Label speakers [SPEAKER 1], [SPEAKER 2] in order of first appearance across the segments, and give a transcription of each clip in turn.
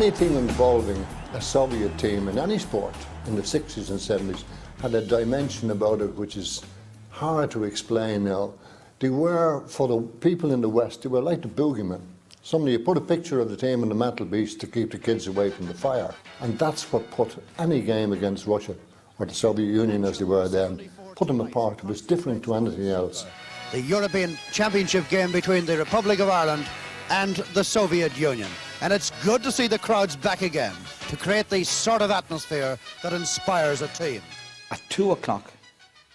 [SPEAKER 1] Anything involving a Soviet team in any sport in the 60s and 70s had a dimension about it which is hard to explain now. They were, for the people in the West, they were like the boogeymen. Somebody put a picture of the team on the mantelpiece to keep the kids away from the fire. And that's what put any game against Russia, or the Soviet Union as they were then, put them apart. It was different to anything else.
[SPEAKER 2] The European Championship game between the Republic of Ireland and the Soviet Union. And it's good to see the crowds back again to create the sort of atmosphere that inspires a team.
[SPEAKER 3] At 2 o'clock,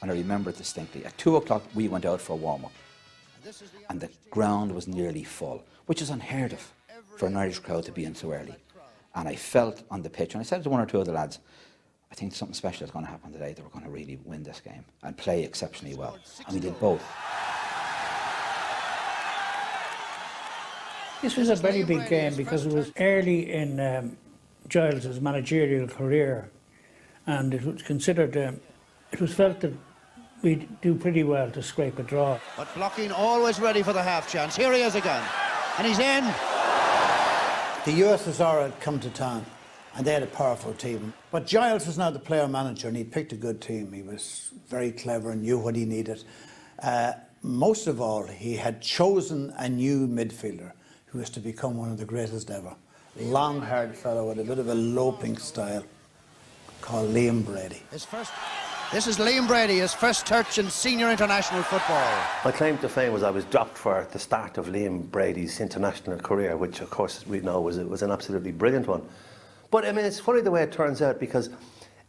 [SPEAKER 3] and I remember it distinctly, at 2 o'clock we went out for a warm-up. And the ground was nearly full, which is unheard of for an Irish crowd to be in so early. And I felt on the pitch, and I said to one or two of the lads, I think something special is going to happen today, that we're going to really win this game and play exceptionally well. And we did both.
[SPEAKER 4] This was a very big game because it was early in Giles' managerial career, and it was considered, it was felt that we'd do pretty well to scrape a draw.
[SPEAKER 2] But blocking always ready for the half chance. Here he is again, and he's in.
[SPEAKER 5] The USSR had come to town, and they had a powerful team. But Giles was now the player manager, and he'd picked a good team. He was very clever and knew what he needed. Most of all, he had chosen a new midfielder who was to become one of the greatest ever. Long, hard fellow with a bit of a loping style, called Liam Brady.
[SPEAKER 2] This is Liam Brady, his first touch in senior international football.
[SPEAKER 6] My claim to fame was I was dropped for the start of Liam Brady's international career, which of course we know was an absolutely brilliant one. But I mean, it's funny the way it turns out, because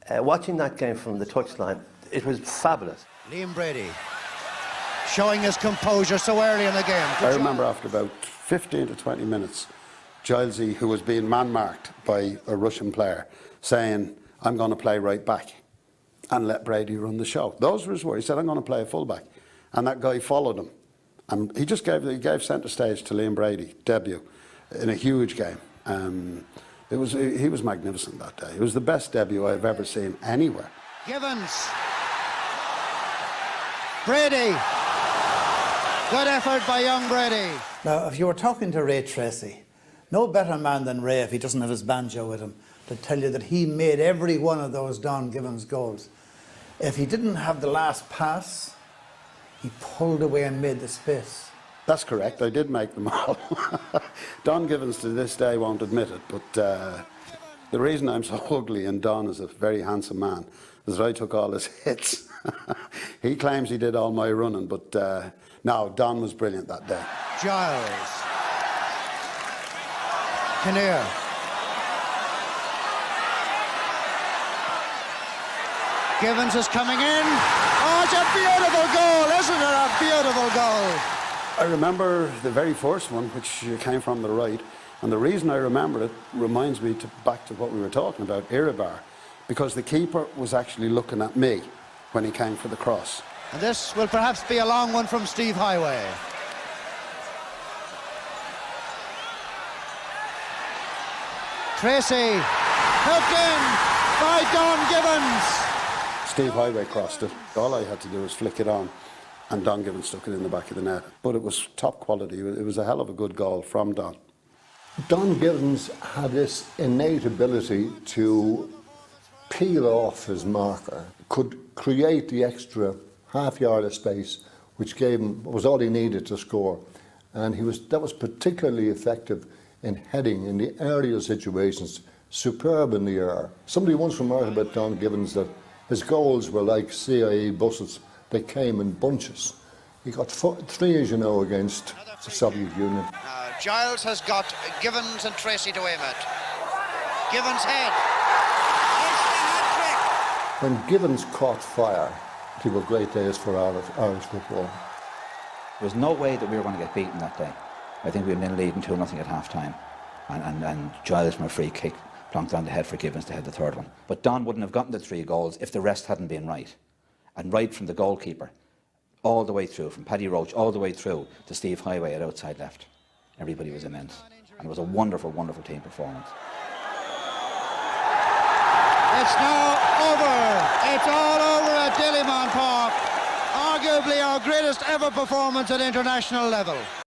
[SPEAKER 6] watching that game from the touchline, it was fabulous.
[SPEAKER 2] Liam Brady showing his composure so early in the game.
[SPEAKER 7] I remember after about 15 to 20 minutes, Gilesy, who was being man-marked by a Russian player, saying, I'm going to play right back and let Brady run the show. Those were his words. He said, I'm going to play a fullback. And that guy followed him. And he just gave centre stage to Liam Brady, debut, in a huge game. He was magnificent that day. It was the best debut I've ever seen anywhere.
[SPEAKER 2] Givens. Brady. Good effort by young Brady.
[SPEAKER 5] Now, if you were talking to Ray Tracy, no better man than Ray, if he doesn't have his banjo with him, to tell you that he made every one of those Don Givens goals. If he didn't have the last pass, he pulled away and made the space.
[SPEAKER 7] That's correct, I did make them all. Don Givens to this day won't admit it, but the reason I'm so ugly and Don is a very handsome man is that I took all his hits. He claims he did all my running, but no, Don was brilliant that day.
[SPEAKER 2] Giles. Kinnear. Givens is coming in. Oh, it's a beautiful goal, isn't it? A beautiful goal.
[SPEAKER 7] I remember the very first one, which came from the right, and the reason I remember it reminds me back to what we were talking about, Iribar, because the keeper was actually looking at me when he came for the cross.
[SPEAKER 2] And this will perhaps be a long one from Steve Highway. Tracy, hooked in by Don Givens.
[SPEAKER 7] Steve Highway crossed it. All I had to do was flick it on, and Don Givens stuck it in the back of the net. But it was top quality. It was a hell of a good goal from Don.
[SPEAKER 1] Don Givens had this innate ability to peel off his marker, could create the extra half yard of space, which gave him, was all he needed to score. And that was particularly effective in heading in the aerial situations, superb in the air. Somebody once remarked about Don Givens that his goals were like CIA buses. They came in bunches. He got 3, as you know, against the Soviet Union.
[SPEAKER 2] Giles has got Givens and Tracy to aim at. Givens' head. It's the hat-trick.
[SPEAKER 1] When Givens caught fire, they were great days for Irish football.
[SPEAKER 3] There was no way that we were going to get beaten that day. I think we were in leading 2-0 at half-time. And Giles, from a free kick, plonked on the head for Givens to head the third one. But Don wouldn't have gotten the 3 goals if the rest hadn't been right. And right from the goalkeeper, all the way through, from Paddy Roach all the way through to Steve Highway at outside left. Everybody was immense. And it was a wonderful, wonderful team performance.
[SPEAKER 2] It's now over. It's all over at Dilliman Park. Arguably our greatest ever performance at international level.